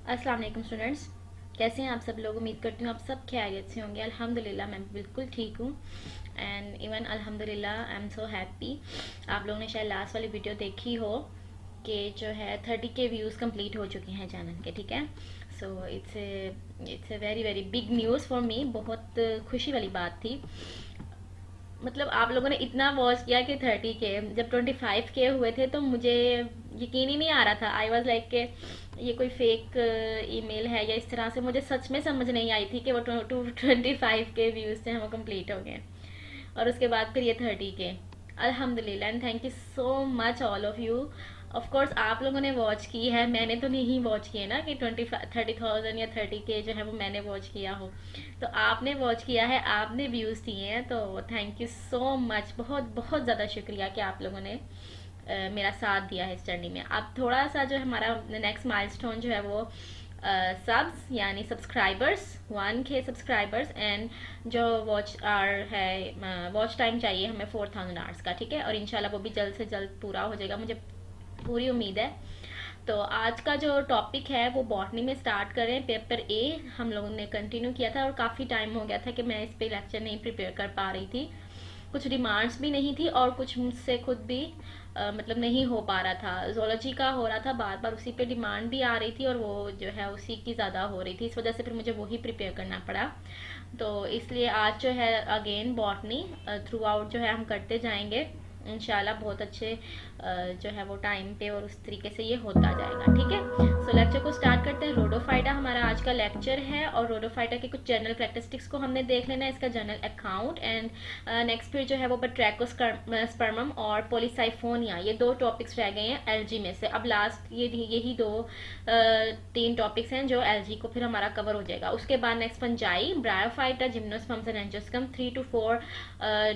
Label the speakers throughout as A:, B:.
A: अस्सलाम वालेकुम स्टूडेंट्स, कैसे हैं आप सब लोग। उम्मीद करती हूँ आप सब खैरियत से होंगे। अल्हम्दुलिल्लाह मैं बिल्कुल ठीक हूँ एंड इवन अल्हम्दुलिल्लाह आई एम सो हैप्पी। आप लोगों ने शायद लास्ट वाली वीडियो देखी हो कि जो है 30K व्यूज़ कंप्लीट हो चुके हैं चैनल के, ठीक है। So it's a very very big news for me. बहुत खुशी वाली बात थी। मतलब आप लोगों ने इतना वॉच किया कि 30K, जब 25K हुए थे तो मुझे यकीन ही नहीं आ रहा था। आई वॉज लाइक के ये कोई फेक ईमेल है या इस तरह से। मुझे सच में समझ नहीं आई थी कि वो 25K व्यूज़ से हम कंप्लीट हो गए और उसके बाद फिर ये 30K। अल्हम्दुलिल्लाह and thank you so much all of you. Of course आप लोगों ने वॉच की है, मैंने तो नहीं वॉच किए ना कि 30,000 या 30K जो है वो मैंने वॉच किया हो। तो आपने वॉच किया है, आपने व्यूज़ दिए हैं, तो थैंक यू सो मच। बहुत बहुत ज़्यादा शुक्रिया कि आप लोगों ने मेरा साथ दिया है इस जर्नी में। अब थोड़ा सा जो हमारा नेक्स्ट माइलस्टोन जो है वो सब्स यानी सब्सक्राइबर्स, 1K सब्सक्राइबर्स एंड जो वॉच आवर है, वॉच टाइम चाहिए हमें 4000 आवर्स का, ठीक है। और इंशाल्लाह वो भी जल्द से जल्द पूरा हो जाएगा, मुझे पूरी उम्मीद है। तो आज का जो टॉपिक है वो बॉटनी में स्टार्ट करें। पेपर ए हम लोगों ने कंटिन्यू किया था और काफ़ी टाइम हो गया था कि मैं इस पे लेक्चर नहीं प्रिपेयर कर पा रही थी। कुछ डिमांड्स भी नहीं थी और कुछ मुझसे खुद भी मतलब नहीं हो पा रहा था। जोलॉजी का हो रहा था, बार बार उसी पे डिमांड भी आ रही थी और वो जो है उसी की ज़्यादा हो रही थी। इस वजह से फिर मुझे वही प्रिपेयर करना पड़ा। तो इसलिए आज जो है अगेन बॉटनी थ्रू आउट जो है हम करते जाएंगे इंशाल्लाह। बहुत अच्छे जो है वो टाइम पे और उस तरीके से ये होता जाएगा, ठीक है। सो लेक्चर को स्टार्ट करते हैं। रोडोफाइटा हमारा आज का लेक्चर है और रोडोफाइटा के कुछ जनरल कैरेक्टरिस्टिक्स को हमने देख लेना है, इसका जनरल अकाउंट एंड नेक्स्ट फिर जो है वो बट्रैकोस्पर्मम और पोलिसाइफोनिया, ये दो टॉपिक्स रह गए हैं एलजी में से। अब लास्ट यही दो तीन टॉपिक्स हैं जो एलजी को फिर हमारा कवर हो जाएगा। उसके बाद next fungi, bryophyta, gymnosperms and angiosperm, 3 to 4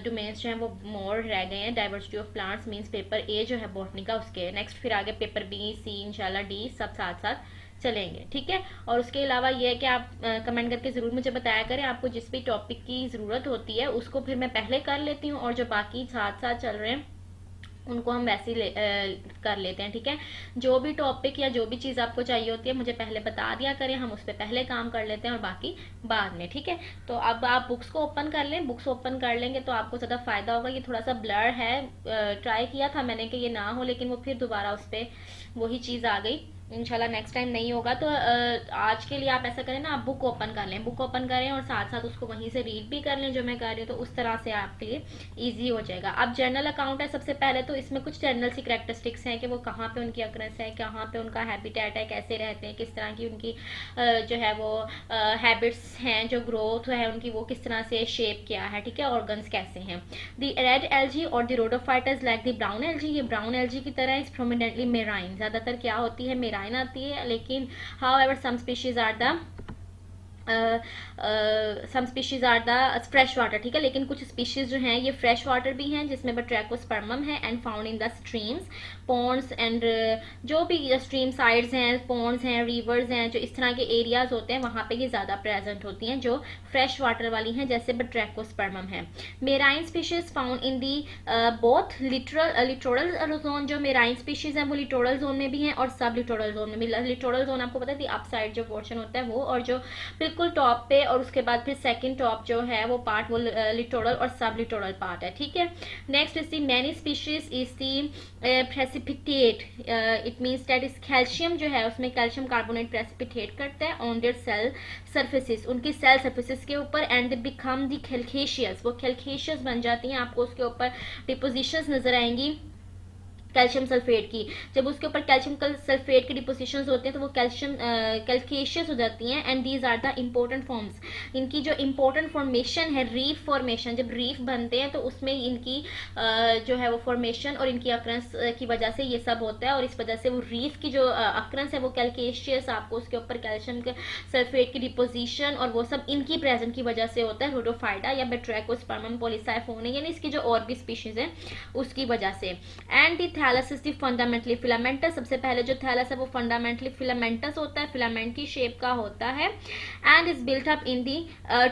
A: domains जो हैं वो मोर रह गए हैं। Diversity of plants means paper A जो है बॉटनी का, उसके नेक्स्ट फिर आगे पेपर बी, सी, इंशाल्लाह डी सब साथ साथ चलेंगे, ठीक है। और उसके अलावा ये है कि आप कमेंट करके ज़रूर मुझे बताया करें आपको जिस भी टॉपिक की ज़रूरत होती है उसको फिर मैं पहले कर लेती हूँ और जो बाकी साथ साथ चल रहे हैं उनको हम वैसे ही कर लेते हैं, ठीक है। जो भी टॉपिक या जो भी चीज़ आपको चाहिए होती है मुझे पहले बता दिया करें, हम उस पर पहले काम कर लेते हैं और बाकी बाद में, ठीक है। तो अब आप बुक्स को ओपन कर लें। बुक्स ओपन कर लेंगे तो आपको ज़्यादा फ़ायदा होगा। ये थोड़ा सा ब्लर है, ट्राई किया था मैंने कि ये ना हो, लेकिन वो फिर दोबारा उस पर वही चीज़ आ गई। इंशाल्लाह नेक्स्ट टाइम नहीं होगा। तो आज के लिए आप ऐसा करें ना, आप बुक ओपन कर लें, बुक ओपन करें और साथ साथ उसको वहीं से रीड भी कर लें जो मैं कर रही हूँ, तो उस तरह से आपके लिए ईजी हो जाएगा। अब जर्नल अकाउंट है सबसे पहले, तो इसमें कुछ जर्नल सी करेक्टरिस्टिक्स हैं कि वो कहाँ पे उनकी अक्रेंस है, कहाँ पे उनका हैबिटेट है, कैसे रहते हैं, किस तरह की उनकी जो है वो हैबिट्स हैं, जो ग्रोथ है उनकी वो किस तरह से शेप किया है, ठीक है। ऑर्गन्स कैसे हैं। द रेड एलजी और the rhodophytes like the brown algae, ये ब्राउन एलजी की तरह इज प्रोमिनेंटली मेराइन, ज़्यादातर क्या होती है मेराइन आती है, लेकिन however some species are the some species are the fresh water, ठीक है। लेकिन कुछ स्पीशीज जो हैं ये फ्रेश वाटर भी हैं जिसमें बट्रैकोस्पर्मम है and found in the streams, Pond's and जो भी स्ट्रीम साइड्स हैं, पॉन्ड्स हैं, रिवर्स हैं, जो इस तरह के एरियाज होते हैं वहाँ पे ये ज़्यादा प्रेजेंट होती हैं जो फ्रेश वाटर वाली हैं जैसे बट्रैकोस्पर्मम है। Marine species found in the both littoral zone, जो मेराइन स्पीशीज हैं वो लिटोरल जोन में भी हैं और सब लिटोरल जोन में भी। लिटोरल जोन आपको पता है अप साइड जो पोर्शन होता है वो, और जो बिल्कुल टॉप पे और उसके बाद फिर सेकंड टॉप जो है वो पार्ट वो लिटोरल और सब लिटोरल पार्ट है, ठीक है। Next is the many species is the precipitate, it means that is calcium जो है उसमें कैल्शियम कार्बोनेट प्रेसिपिटेट करता है ऑन देयर सेल सर्फेसिस, उनकी सेल सर्फेसिस के ऊपर, एंड दे बिकम दी कैल्केशियस, वो कैल्केशियस बन जाती हैं। आपको उसके ऊपर डिपोजिशंस नजर आएंगी कैल्शियम सल्फेट की। जब उसके ऊपर कैल्शियम सल्फेट की डिपोजिशंस होते हैं तो वो कैल्शियम कैल्केशियस हो जाती हैं and these are the important forms. इनकी जो इम्पोर्टेंट फॉर्मेशन है रीफ फॉर्मेशन, जब रीफ बनते हैं तो उसमें इनकी जो है वो फॉर्मेशन और इनकी अक्रेंस की वजह से ये सब होता है, और इस वजह से वो रीफ की जो अक्रेंस है वो कैल्केशियस, आपको उसके ऊपर कैल्शियम सल्फेट की डिपोजिशन और वो सब इनकी प्रेजेंट की वजह से होता है रोडोफाइटा या बट्रैकोस्पर्मम पोलिसाइफोनिया, यानी इसकी जो और भी स्पीशीज है उसकी वजह से। And the thallus is the fundamentally filamentous, सबसे पहले जो थैलस है वो फंडामेंटली फिलामेंटस होता है, फिलामेंट की शेप का होता है, and is built up in the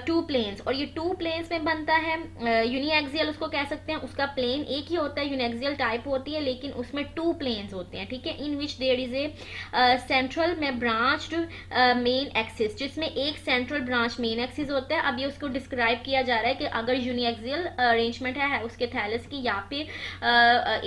A: 2 planes, और ये 2 प्लेन्स में बनता है। यूनिएक्सियल उसको कह सकते हैं, उसका प्लेन एक ही होता है, यूनिएक्सियल टाइप होती है, लेकिन उसमें 2 प्लेन्स होते हैं, ठीक है। In which there is a central में ब्रांच्ड मेन एक्सिस, जिसमें एक सेंट्रल ब्रांच मेन एक्सिस होता है। अब ये उसको डिस्क्राइब किया जा रहा है कि अगर यूनिएक्सियल अरेंजमेंट है उसके थैलस की, या फिर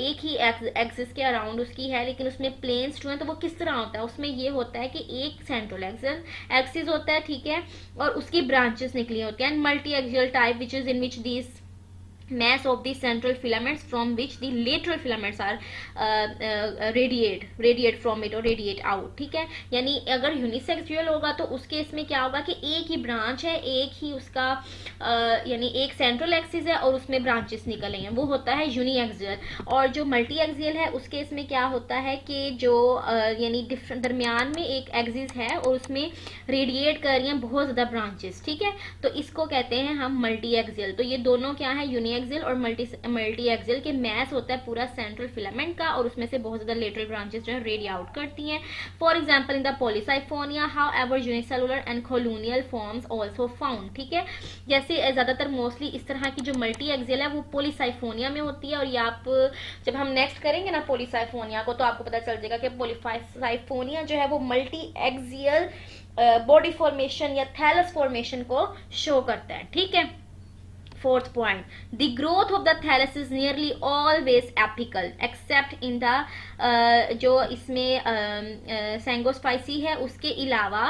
A: एक ही एक्सिस के अराउंड उसकी है लेकिन उसमें प्लेन्स 2 हैं, तो वो किस तरह होता है। उसमें ये होता है कि एक सेंट्रल एक्सिस होता है, ठीक है, और उसकी ब्रांचेस निकली होती हैं। Multi axial type which is in which these mass of the central filaments from which the lateral filaments are radiate from it or radiate out, ठीक है। यानी अगर यूनिसेक्सुअल होगा तो उसके इसमें क्या होगा कि एक ही ब्रांच है, एक ही उसका यानी एक सेंट्रल एक्सिस है और उसमें ब्रांचेस निकल हैं, वो होता है यूनिएक्सियल। और जो मल्टी एक्सियल है उसके इसमें क्या होता है कि जो यानी डिफरेंट दरमियान में एक एक्सिस है और उसमें रेडिएट कर रही हैं बहुत ज़्यादा ब्रांचेस, ठीक है, तो इसको कहते हैं हम मल्टी एक्सियल। तो ये दोनों क्या है, यूनिएक्सियल और मल्टी एक्सियल के मैस होता है पूरा सेंट्रल फिलामेंट का, और उसमें से बहुत ज्यादा लेटरल ब्रांचेस जो है रेडी आउट करती हैं। For example in the Polysiphonia, how ever unicellular and colonial forms also found, ठीक है। जैसे ज्यादातर मोस्टली इस तरह की जो मल्टी एक्सियल है वो पॉलीसाइफोनिया में होती है, और ये आप जब हम नेक्स्ट करेंगे ना पॉलीसाइफोनिया को तो आपको पता चल जाएगा कि पॉलीसाइफोनिया जो है वो मल्टी एक्सियल बॉडी फॉर्मेशन या थैलस फॉर्मेशन को शो करता है, ठीक है। Fourth point, the growth of the thallus is nearly always apical except in the जो इसमें सेंगोस्पाइसी है उसके अलावा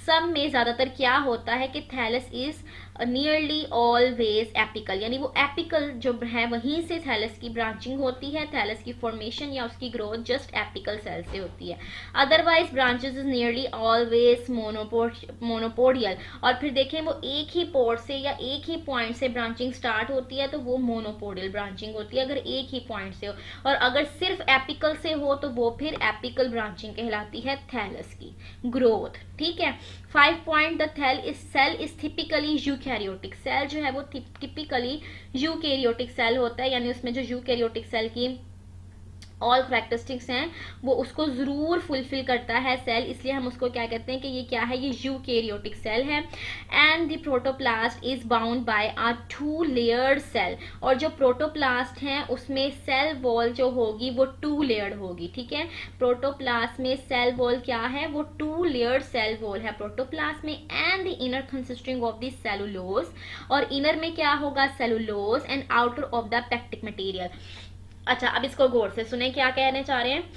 A: सब में ज़्यादातर क्या होता है कि thallus is nearly always apical, यानी वो एपिकल जो है वहीं से थैलस की ब्रांचिंग होती है, थैलस की फॉर्मेशन या उसकी ग्रोथ जस्ट एपिकल सेल से होती है। Otherwise branches is nearly always monopodial, और फिर देखें वो एक ही पोर्ट से या एक ही पॉइंट से ब्रांचिंग स्टार्ट होती है तो वो मोनोपोडियल ब्रांचिंग होती है अगर एक ही पॉइंट से हो, और अगर सिर्फ एपिकल से हो तो वो फिर एपिकल ब्रांचिंग कहलाती है थैलस की ग्रोथ, ठीक है। 5 point, the cell is typically eukaryotic, cell जो है वो टिपिकली यूकैरियोटिक सेल होता है, यानी उसमें जो यूकैरियोटिक सेल की ऑल करेक्टरिस्टिक्स हैं वो उसको जरूर फुलफिल करता है सेल, इसलिए हम उसको क्या कहते हैं कि ये क्या है, ये यूकैरियोटिक सेल है। And the protoplast is bound by a 2 layered cell, और जो प्रोटोप्लास्ट हैं उसमें सेल वॉल जो होगी वो 2 लेयर्ड होगी, ठीक है। प्रोटोप्लास्ट में सेल वॉल क्या है, वो 2 लेयर्ड सेल वॉल है प्रोटोप्लास्ट में। And the inner consisting of the cellulose, और इनर में क्या होगा, cellulose, and outer of the pectic material. अच्छा, अब इसको गौर से सुने क्या कहने चाह रहे हैं।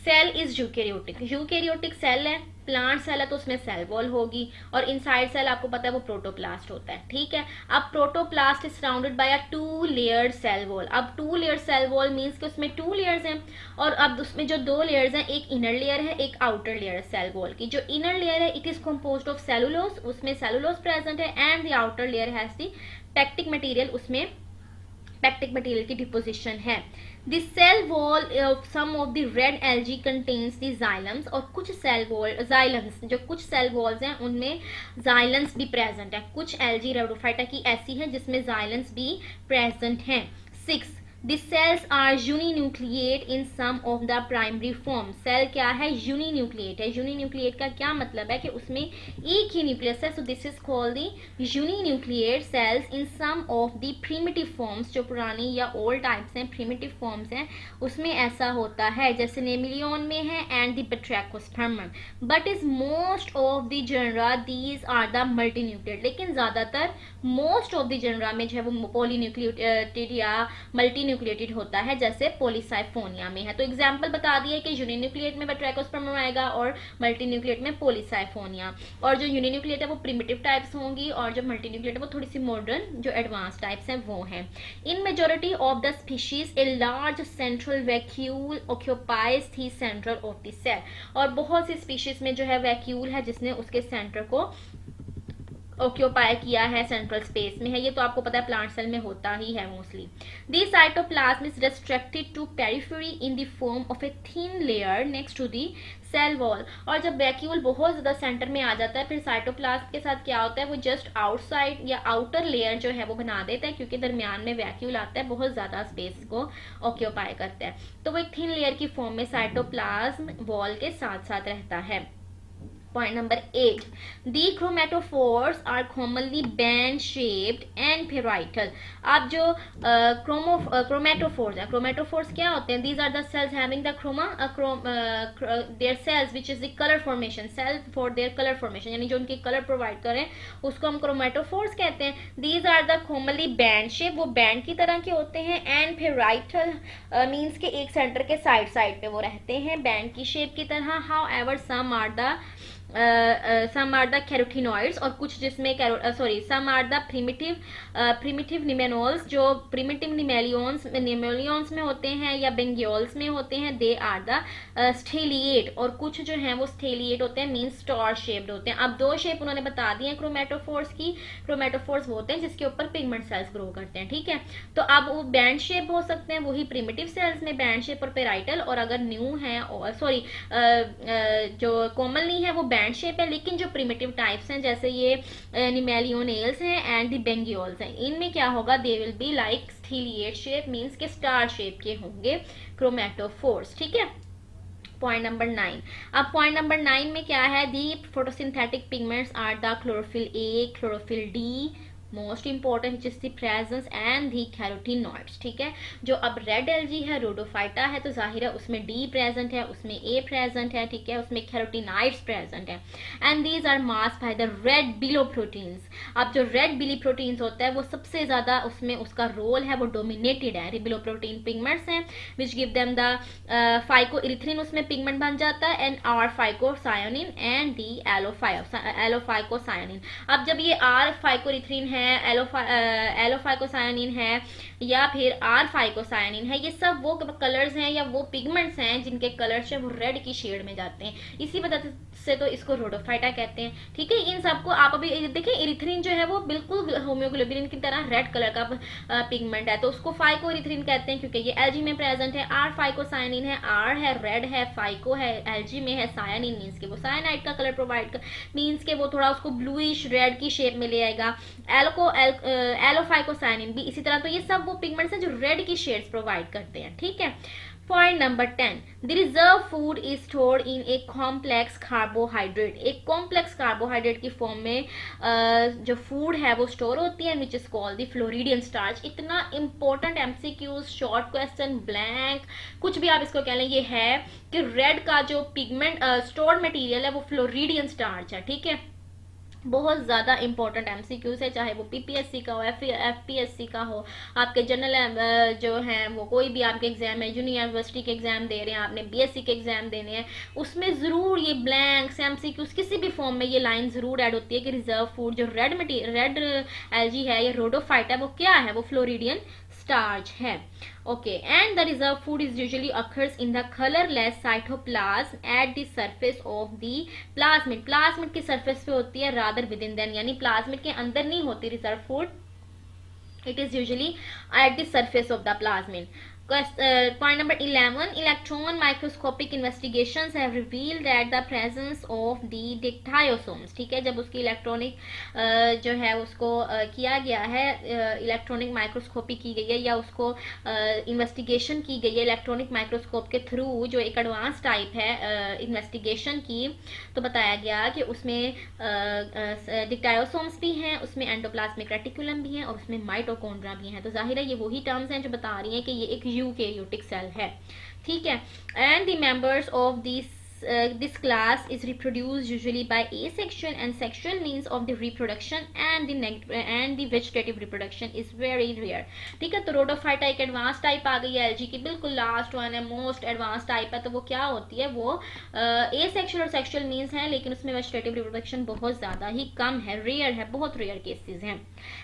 A: Cell is eukaryotic, eukaryotic cell है, प्लांट सेल है तो उसमें सेल वॉल होगी, और इनसाइड सेल आपको पता है वो प्रोटोप्लास्ट होता है, ठीक है। अब protoplast is surrounded by a 2 layered cell wall. अब 2 लेयर्ड सेल वॉल मींस कि उसमें 2 लेयर्स हैं, और अब उसमें जो 2 लेयर्स हैं, एक इनर लेयर है एक आउटर लेयर सेल वॉल की। जो इनर लेयर है it is composed of cellulose, उसमें सेलुलोज प्रेजेंट है, and the outer layer has the pectic material, उसमें पेक्टिक मटेरियल की डिपोजिशन है। The cell wall of some of the red algae contains the xylems, और कुछ cell wall जाइलम्स जो कुछ cell walls हैं उनमें जाइलम्स भी प्रेजेंट है, कुछ एल्गी रेडोफाइटा की ऐसी है जिसमें जाइलम्स भी प्रेजेंट हैं। 6, The cells are uninucleate in some of the primary forms. Cell क्या है, यूनिन्यूक्लिएट है। यूनिन्यूक्लिएट का क्या मतलब है कि उसमें एक ही न्यूक्लियस है, so this is called the uninucleate cells in some of the primitive forms. जो पुरानी या ओल्ड टाइप्स हैं, प्रिमिटिव फॉर्म्स हैं, उसमें ऐसा होता है, जैसे नेमिलियन में है and the Batrachospermum. But is most of the genera these are the multinucleate, लेकिन ज्यादातर मोस्ट ऑफ द जनरा में जो है वो पॉलीन्यूक्लिएटेड या मल्टी न्यूक्लिएटेड होता है, जैसे पॉलीसाइफोनिया में है। तो एग्जांपल बता दिया कि यूनिन्यूक्लिएट में बट्रैकोस्पर्मम आएगा और मल्टीन्यूक्लिएट में पॉलीसाइफोनिया। और जो यूनिन्यूक्लिएट है वो प्रिमिटिव टाइप्स होंगी, और जो मल्टीन्यूक्लिएट है वो थोड़ी सी मॉडर्न जो एडवांस टाइप्स हैं वो हैं। In majority of the species a large central vacuole occupies the centre of the cell, और बहुत सी स्पीशीज में जो है वैक्यूल है जिसने उसके सेंटर को ऑक्यूपाई किया है, सेंट्रल स्पेस में है। ये तो आपको पता है प्लांट सेल में होता ही है mostly. The cytoplasm is restricted to periphery in the form of a thin layer next to the cell wall. और जब वैक्यूल बहुत ज़्यादा सेंटर में आ जाता है फिर साइटोप्लाज्म के साथ क्या होता है, वो जस्ट आउटसाइड या आउटर लेयर जो है वो बना देता है, क्योंकि दरमियान में वैक्यूल आता है, बहुत ज़्यादा स्पेस को ऑक्यूपाई करता है, तो वो एक थिन लेयर की फॉर्म में साइटोप्लाज्म वॉल के साथ साथ रहता है। Point number 8. The chromatophores are commonly band-shaped and parietal. अब जो chromatophores हैं, chromatophores क्या होते हैं? These are the cells having the their cells which is the color formation, cell for their color formation, यानी जो उनकी color provide करें उसको हम chromatophores कहते हैं. These are the commonly band-shaped, वो band की तरह के होते हैं, and parietal means के एक center के side पे वो रहते हैं band की shape की तरह. However, some are the carotenoids, और कुछ जिसमें some are the primitive निमेनोल्स, जो primitive निमेलियंस में होते हैं या बेंगियोल्स में होते हैं, they are the स्टेलिएट, और कुछ जो हैं वो स्टेलिएट होते हैं, मींस स्टार शेप्ड होते हैं. अब दो शेप उन्होंने बता दी हैं क्रोमेटोफोर्स की. क्रोमेटोफोर्स वो होते हैं जिसके ऊपर पिगमेंट सेल्स ग्रो करते हैं, ठीक है. तो अब वो बैंड शेप हो सकते हैं, वही प्रिमिटिव सेल्स में बैंड शेप और पेराइटल, और अगर न्यू है जो कॉमनली है वो बैंड शेप है, लेकिन जो प्रिमिटिव टाइप्स हैं जैसे ये निमेलियोनेल्स हैं एंड द बेंगियोल्स हैं, इनमें क्या होगा, they will be like stellate shape, means के स्टार शेप के होंगे क्रोमेटोफोर्स, ठीक है. Point number 9. अब पॉइंट नंबर 9 में क्या है, the photosynthetic pigments are the chlorophyll a, chlorophyll d, most important which is the presence and the carotenoids, ठीक है. जो अब रेड एल्जी है, रोडोफाइटा है, तो जाहिर है उसमें डी प्रेजेंट है, उसमें ए प्रेजेंट है, ठीक है, उसमें कैरोटीनॉइड्स प्रेजेंट है, and these are masked by the red biliproteins. अब जो रेड बिली प्रोटीन्स होता है वो सबसे ज्यादा उसमें उसका रोल है, वो डोमिनेटेड है, बिलो प्रोटीन पिगमेंट्स हैं विच गिव देम द फाइकोइरिथ्रिन, उसमें पिगमेंट बन जाता है, एंड आर फाइकोसायानिन एंड दी एलोफाइकोसायानिन. अब जब ये आर फाइकोइरिथ्रिन है, एलोफाइकोसायानिन है या फिर आर फाइकोसायानिन है, ये सब वो कलर्स हैं या वो पिगमेंट्स हैं जिनके कलर्स वो रेड की शेड में जाते हैं, इसी वजह से तो इसको रोडोफाइटा कहते हैं, ठीक है. इन सबको आप अभी देखिए, इरिथ्रिन जो है वो बिल्कुल होम्योग्लोबिन की तरह रेड कलर का पिगमेंट है, तो उसको फाइको इरिथ्रिन कहते हैं क्योंकि ये एल्जी में प्रेजेंट है. आर फाइकोसायानिन है, आर है रेड है, फाइको है एल्जी में है, सायानिन मीन्स के वो सायानाइड का कलर प्रोवाइड मीन्स के वो थोड़ा उसको ब्लूइश रेड की शेप में ले आएगा. एलोफाइकोसायानिन भी इसी तरह. तो ये सब वो पिगमेंट्स हैं जो रेड की शेड्स प्रोवाइड करते हैं, ठीक है. Point number 10. The reserve food is stored in a complex carbohydrate. एक कॉम्प्लेक्स कार्बोहाइड्रेट की फॉर्म में जो फूड है वो स्टोर होती है, which is called the floridean starch. इतना important MCQs, short question, blank, कुछ भी आप इसको कह लें, ये है कि रेड का जो पिगमेंट स्टोर्ड मटेरियल है वो फ्लोरिडियन स्टार्च है, ठीक है. बहुत ज़्यादा इंपॉर्टेंट एमसीक्यूज है, चाहे वो पीपीएससी का हो, एफपीएससी का हो, आपके जनरल जो हैं वो कोई भी आपके एग्जाम है, यूनिवर्सिटी के एग्जाम दे रहे हैं, आपने बीएससी के एग्जाम देने हैं, उसमें ज़रूर ये ब्लैंक्स एमसीक्यूज किसी भी फॉर्म में ये लाइन ज़रूर ऐड होती है कि रिजर्व फूड जो रेड एल्जी है या रोडोफाइटा वो क्या है, वो फ्लोरिडियन स्टार्च है. Okay, and the reserve food is usually occurs in the colorless cytoplasm at the surface of the plasmid. Plasmid की surface पे होती है rather within them, यानी plasmid के अंदर नहीं होती reserve food. It is usually at the surface of the plasmid. Point number 11. Electron microscopic investigations have revealed that the presence of the dictyosomes, ठीक है, जब उसकी इलेक्ट्रॉनिक जो है उसको किया गया है, इलेक्ट्रॉनिक माइक्रोस्कोपी की गई है या उसको इन्वेस्टिगेशन की गई है इलेक्ट्रॉनिक माइक्रोस्कोप के थ्रू, जो एक एडवांस टाइप है इन्वेस्टिगेशन की, तो बताया गया कि उसमें डिक्टायोसोम्स भी हैं, उसमें एंडोप्लाज्मिक रेटिकुलम भी हैं और उसमें माइटोकॉन्ड्रिया भी हैं. तो जाहिर है ये वही टर्म्स हैं जो बता रही हैं कि ये एक यूकेरियोटिक सेल है, ठीक है. And the members of this class is reproduced usually by asexual and sexual means of the reproduction, and the vegetative reproduction is very rare, ठीक है. तो रोडोफाइटा एक एडवांस टाइप आ गई है एल्जी की, बिल्कुल लास्ट वन है, मोस्ट एडवांस टाइप है. तो वो क्या होती है, वो एसेक्सुअल और सेक्सुअल मीन्स है, लेकिन उसमें वेजिटेटिव रिप्रोडक्शन बहुत ज़्यादा ही कम है, रेयर है, बहुत रेयर केसेस हैं.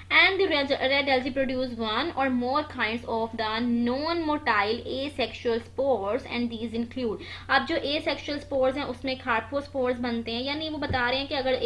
A: And the red algae produce one or more kinds of the non-motile asexual spores, and these include. अब जो asexual spores हैं उसमें कार्पोस्पोर्स बनते हैं, यानी वो बता रहे हैं कि अगर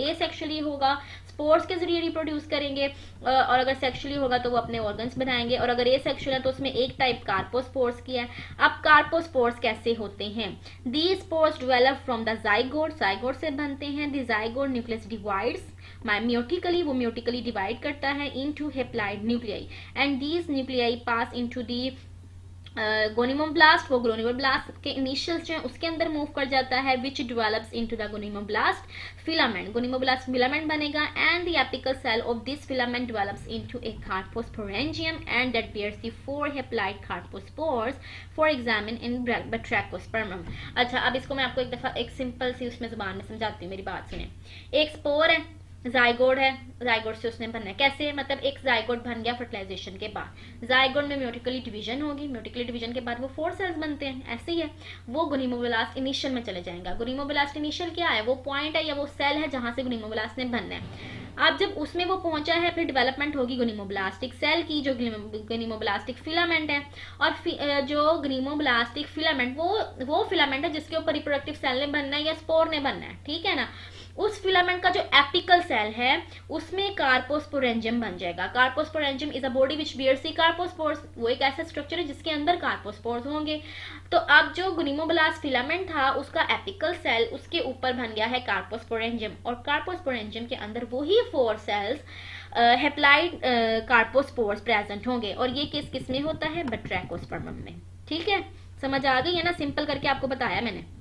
A: asexually होगा स्पोर्स के जरिए रिप्रोड्यूस करेंगे, और अगर सेक्सुअली होगा तो वो अपने ऑर्गन्स बनाएंगे, और अगर ये सेक्सुअल है तो उसमें एक टाइप कार्पोस्पोर्स की है। अब कार्पोस्पोर्स कैसे होते हैं? The spores develop from the zygote, zygote से बनते हैं। The zygote nucleus divides meiotically, वो म्योटिकली डिवाइड करता है into haploid nuclei, and these nuclei pass into the gonimoblast, वो गोनिमोब्लास्ट के इनिशियल्स जो है उसके अंदर मूव कर जाता है, which develops into the gonimoblast filament, gonimoblast filament बनेगा, and the apical cell of this filament develops into a carposporangium and that bears the 4 haplite carpospores for examine in Batrachospermum। अच्छा, अब इसको मैं आपको एक दफा एक सिंपल सी उसमें जुबान में समझाती हूँ, मेरी बात सुने। एक स्पोर है, जाइगोड है, जाइगोड से उसने बनना है। कैसे? मतलब एक जाइगोड बन गया फर्टिलाइजेशन के बाद, जाइगोड में म्योटिकली डिवीजन होगी, म्योटिकली डिवीजन के बाद वो 4 सेल्स बनते हैं, ऐसे ही है। वो गोनिमोब्लास्ट इनिशियल में चले जाएगा। गोनिमोब्लास्ट इनिशियल क्या है? वो पॉइंट है या वो सेल है जहां से गोनिमोब्लास्ट ने बनना है। अब जब उसमें वो पहुंचा है, फिर डेवलपमेंट होगी गोनिमोब्लास्टिक सेल की, जो गोनिमोब्लास्टिक फिलामेंट है। और जो गोनिमोब्लास्टिक फिलामेंट वो फिलामेंट है जिसके ऊपर रिप्रोडक्टिव सेल ने बनना है या स्पोर ने बनना है, ठीक है ना। उस फिलामेंट का जो एपिकल सेल है उसमें कार्पोस्पोरेंजियम बन जाएगा। Carposporangium is a body which bears the carpospores, वो एक ऐसा स्ट्रक्चर है जिसके अंदर कार्पोस्पोर्स होंगे। तो अब जो गोनिमोब्लास्ट फिलामेंट था उसका एपिकल सेल, उसके ऊपर बन गया है कार्पोस्पोरेंजियम, और कार्पोस्पोरेंजियम के अंदर वही 4 सेल्स हेप्लाइड कार्पोस्पोर्स प्रेजेंट होंगे, और ये किस किस में होता है? बट्रैकोस्पर्मम में। ठीक है, समझ आ गई है ना? सिंपल करके आपको बताया मैंने।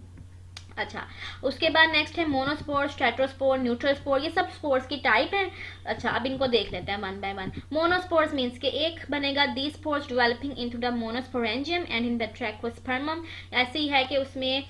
A: अच्छा, उसके बाद नेक्स्ट है मोनोस्पोर, स्टेट्रोस्पोर, न्यूट्रल स्पोर, ये सब स्पोर्स की टाइप है। अच्छा, अब इनको देख लेते हैं one by one. Monospores means के एक बनेगा the spores developing into the monosporangium and in Batrachospermum, ऐसे ही है कि उसमें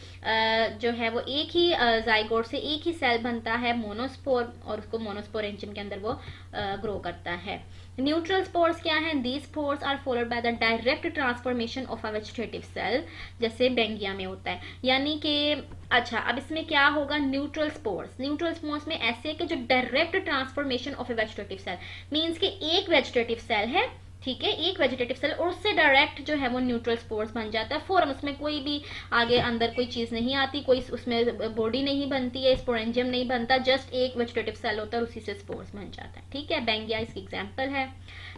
A: जो है वो एक ही जाइगोट से एक ही सेल बनता है मोनोस्पोर, और उसको मोनोस्पोरेंजियम के अंदर वो ग्रो करता है। न्यूट्रल स्पोर्स क्या है? These spores are followed by the direct transformation of a vegetative cell, जैसे बेंगिया में होता है, यानी कि अच्छा, अब इसमें क्या होगा? न्यूट्रल स्पोर्स, न्यूट्रल स्पोर्स में ऐसे है कि जो direct transformation of a vegetative cell, means कि एक वेजिटेटिव सेल है, ठीक है, एक वेजिटेटिव सेल, और उससे डायरेक्ट जो है वो न्यूट्रल स्पोर्स बन जाता है फौरन। उसमें कोई भी आगे अंदर कोई चीज़ नहीं आती, कोई उसमें बॉडी नहीं बनती है, स्पोरेंजियम नहीं बनता, जस्ट एक वेजिटेटिव सेल होता है, उसी से स्पोर्स बन जाता है। ठीक है, बेंगिया इसकी एग्जाम्पल है।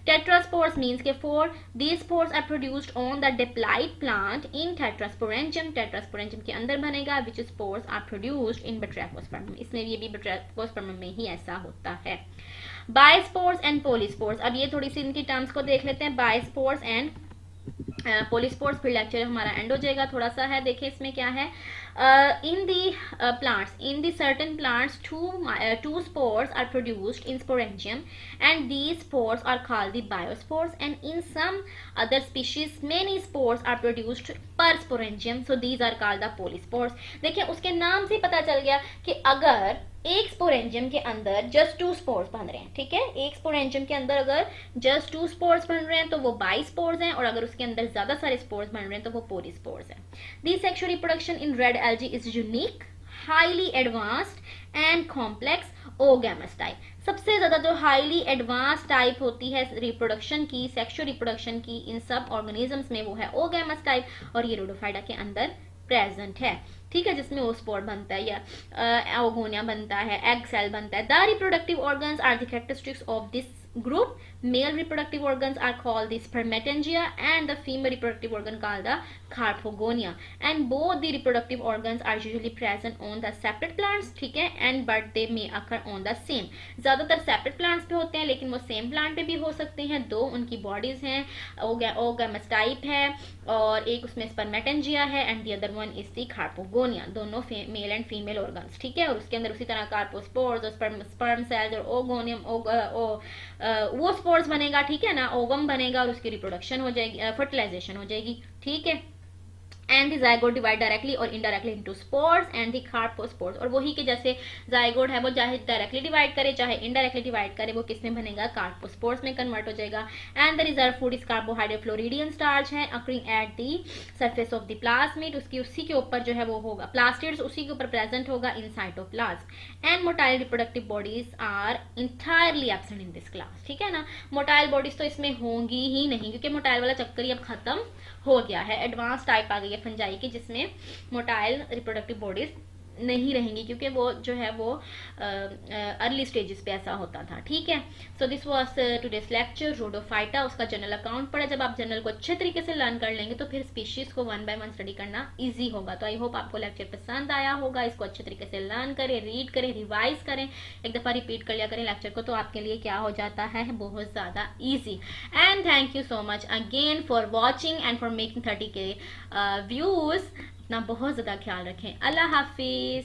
A: टेट्रास्पोर्स मीन्स के 4 these spores are produced on the diploid plant in tetrasporangium, tetrasporangium के अंदर बनेगा, which spores are produced in batrachospermum, इसमें ये भी batrachospermum में ही ऐसा होता है। बायस्पोर्स एंड पोलिस्पोर्स, अब ये थोड़ी सी इनकी टर्म्स को देख लेते हैं। बायस्पोर्स एंड पोलिस्पोर्स, फिर लेक्चर हमारा एंड हो जाएगा। थोड़ा सा है, देखिए इसमें क्या है। In the plants, in the certain plants, two spores are produced in sporangium, and these spores are called the biospores. And in some other species, many spores are produced per sporangium, so these are called the polyspores. देखिए उसके नाम से पता चल गया कि अगर एक स्पोरेंजियम के अंदर जस्ट 2 स्पोर्स बन रहे हैं, ठीक है, एक स्पोरेंजियम के अंदर अगर जस्ट 2 स्पोर्स बन रहे हैं तो वो बाइस्पोर्स हैं, और अगर उसके अंदर ज्यादा सारे स्पोर्स बन रहे हैं तो वो पोलिस्पोर्स हैं। The sexual reproduction in red algae is unique, highly advanced and complex oogamous type. सबसे ज्यादा जो हाईली एडवांस टाइप होती है रिप्रोडक्शन की, सेक्सुअल रिप्रोडक्शन की इन सब ऑर्गेनिजम्स में, वो है ओगैमस टाइप, और ये रोडोफाइटा के अंदर प्रेजेंट है। ठीक है, जिसमें ओस्पोर बनता है या ओगोनिया बनता है, एग सेल बनता है। The reproductive organs are the characteristics of this group. Male reproductive organs are called the spermatangia and the female reproductive organ called the carpogonia, and both the reproductive organs are usually present on the separate plants, ठीक है, and but they may occur on the same. ज़्यादातर separate plants पे होते हैं, लेकिन वो same plant पे भी हो सकते हैं। दो उनकी bodies हैं, ओगैमस टाइप है और एक उसमें spermatangia है, and the other one is the carpogonia, दोनों मेल एंड फीमेल organs, ठीक है। और उसके अंदर उसी तरह कार्पोस्पोर्स और sperm cells और ओगोनियम वो स्पोर्स बनेगा, ठीक है ना, ओवम बनेगा, और उसकी रिप्रोडक्शन हो जाएगी, फर्टिलाइजेशन हो जाएगी, ठीक है। And the zygote divide directly और indirectly into spores and the carpospores, और वही के जैसे जाइगोट है वो चाहे डायरेक्टली डिवाइड करे चाहे इनडायरेक्टली डिवाइड करे, वो किस में बनेगा? कार्पोस्पोर्स में कन्वर्ट हो जाएगा। And the reserve food is carbohydrate floridean starch है occurring at the surface of the plasmid, उसकी उसी के ऊपर जो है वो होगा, प्लास्टिड्स उसी के ऊपर प्रेजेंट होगा in cytoplasm. And motile reproductive bodies are entirely absent in this class, ठीक है ना। मोटाइल बॉडीज तो इसमें होंगी ही नहीं, क्योंकि मोटाइल वाला चक्कर ही अब खत्म हो गया है। एडवांस टाइप आ गई है फंजाई की, जिसमें मोटाइल रिप्रोडक्टिव बॉडीज नहीं रहेंगी, क्योंकि वो जो है वो अर्ली स्टेजेस पे ऐसा होता था। ठीक है, so this was today's lecture Rhodophyta, उसका जनरल अकाउंट पढ़ा। जब आप जनरल को अच्छे तरीके से लर्न कर लेंगे तो फिर स्पीशीज को वन बाय वन स्टडी करना ईजी होगा। तो आई होप आपको लेक्चर पसंद आया होगा। इसको अच्छे तरीके से लर्न करें, रीड करें, रिवाइज करें, एक दफ़ा रिपीट कर लिया करें लेक्चर को, तो आपके लिए क्या हो जाता है, बहुत ज़्यादा easy. And thank you so much again for watching and for making 30K views. अपना बहुत ज़्यादा ख्याल रखें। अल्लाह हाफिज़।